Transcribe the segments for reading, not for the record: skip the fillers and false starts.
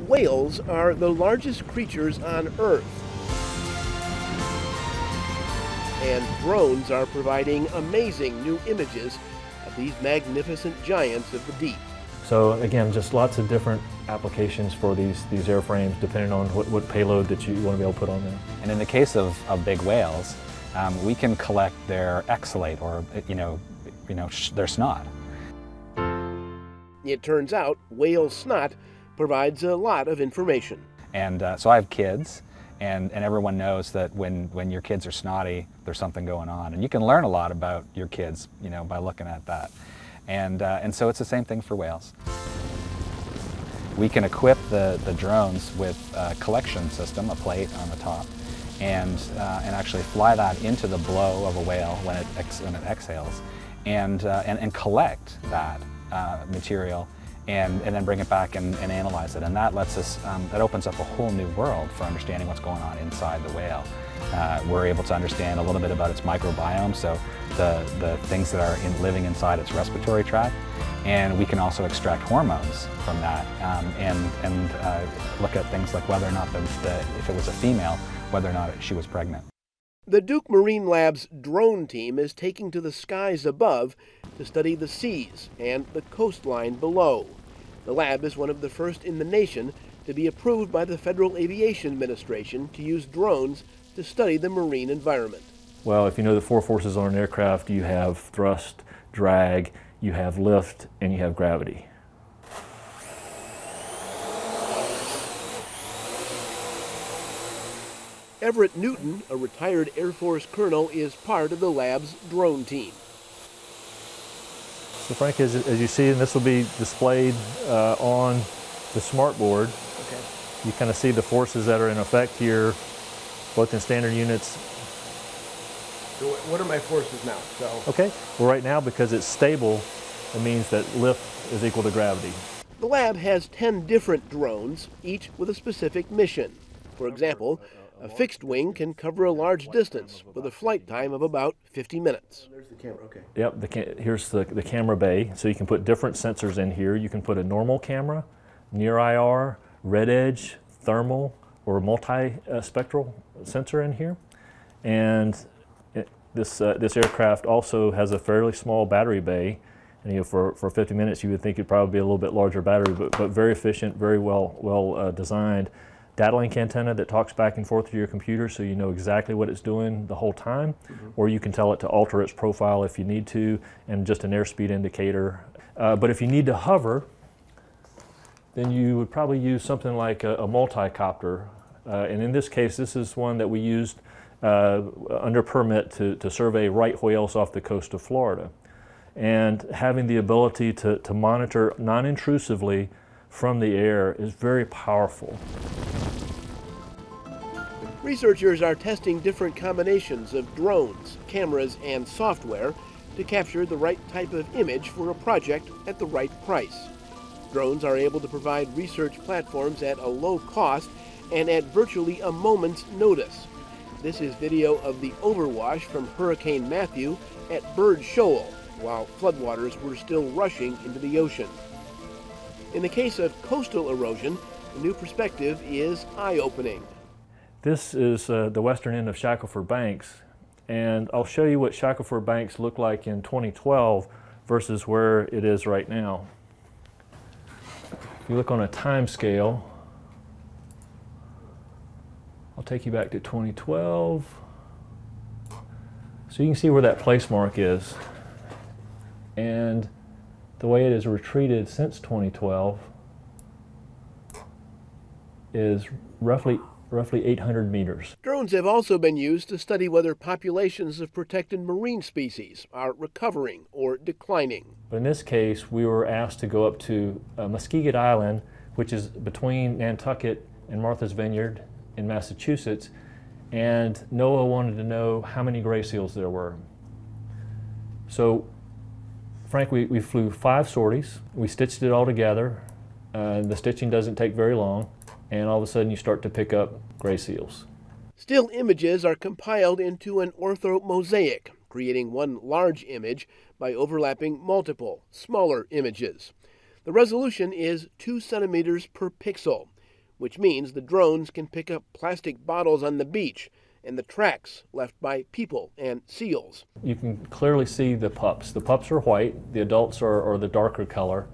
Whales are the largest creatures on Earth, and drones are providing amazing new images of these magnificent giants of the deep. So again, just lots of different applications for these airframes, depending on what payload that you want to be able to put on them. And in the case of big whales, we can collect their exhalate, or their snot. It turns out whale snot provides a lot of information. And so I have kids, and everyone knows that when your kids are snotty, there's something going on. And you can learn a lot about your kids, by looking at that. And so it's the same thing for whales. We can equip the drones with a collection system, a plate on the top, and actually fly that into the blow of a whale when it exhales, and collect that material and then bring it back and analyze it. And that lets us, that opens up a whole new world for understanding what's going on inside the whale. We're able to understand a little bit about its microbiome, so the things that are living inside its respiratory tract. And we can also extract hormones from that, and look at things like whether or not if it was a female, whether or not she was pregnant. The Duke Marine Lab's drone team is taking to the skies above to study the seas and the coastline below. The lab is one of the first in the nation to be approved by the Federal Aviation Administration to use drones to study the marine environment. Well, if you know the four forces on an aircraft, you have thrust, drag, you have lift, and you have gravity. Everett Newton, a retired Air Force colonel, is part of the lab's drone team. So Frank, as you see, and this will be displayed on the smartboard. Okay. You kind of see the forces that are in effect here, both in standard units. So what are my forces now? Okay, well right now, because it's stable, it means that lift is equal to gravity. The lab has 10 different drones, each with a specific mission. For example, a fixed wing can cover a large distance with a flight time of about 50 minutes. There's the camera, okay. Yep, here's the camera bay. So you can put different sensors in here. You can put a normal camera, near IR, red edge, thermal, or multi-spectral sensor in here. And this aircraft also has a fairly small battery bay. And for 50 minutes, you would think it'd probably be a little bit larger battery, but very efficient, very well designed. Data link antenna that talks back and forth to your computer, so you know exactly what it's doing the whole time, or you can tell it to alter its profile if you need to, and just an airspeed indicator. But if you need to hover, then you would probably use something like a multi-copter. And in this case, this is one that we used under permit to survey right whales off the coast of Florida. And having the ability to monitor non-intrusively from the air is very powerful. Researchers are testing different combinations of drones, cameras, and software to capture the right type of image for a project at the right price. Drones are able to provide research platforms at a low cost and at virtually a moment's notice. This is video of the overwash from Hurricane Matthew at Bird Shoal, while floodwaters were still rushing into the ocean. In the case of coastal erosion, the new perspective is eye-opening. This is the western end of Shackleford Banks, and I'll show you what Shackleford Banks looked like in 2012 versus where it is right now. If you look on a time scale, I'll take you back to 2012. So you can see where that place mark is. And the way it has retreated since 2012 is roughly 800 meters. Drones have also been used to study whether populations of protected marine species are recovering or declining. But in this case, we were asked to go up to Muskeget Island, which is between Nantucket and Martha's Vineyard in Massachusetts, and NOAA wanted to know how many gray seals there were. So, Frank, we flew 5 sorties. We stitched it all together. The stitching doesn't take very long, and all of a sudden you start to pick up gray seals. Still images are compiled into an orthomosaic creating one large image by overlapping multiple, smaller images. The resolution is 2 centimeters per pixel, which means the drones can pick up plastic bottles on the beach and the tracks left by people and seals. You can clearly see the pups. The pups are white, the adults are the darker color.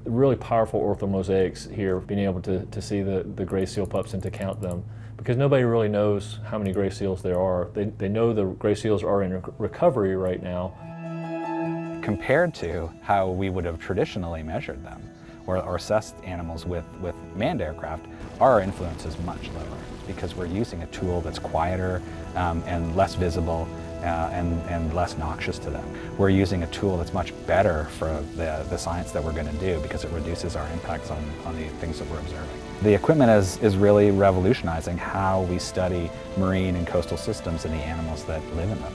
Really powerful orthomosaics here, being able to see the gray seal pups and to count them, because nobody really knows how many gray seals there are. They know the gray seals are in recovery right now. Compared to how we would have traditionally measured them or assessed animals with manned aircraft, our influence is much lower because we're using a tool that's quieter and less visible and less noxious to them. We're using a tool that's much better for the science that we're going to do because it reduces our impacts on the things that we're observing. The equipment is really revolutionizing how we study marine and coastal systems and the animals that live in them.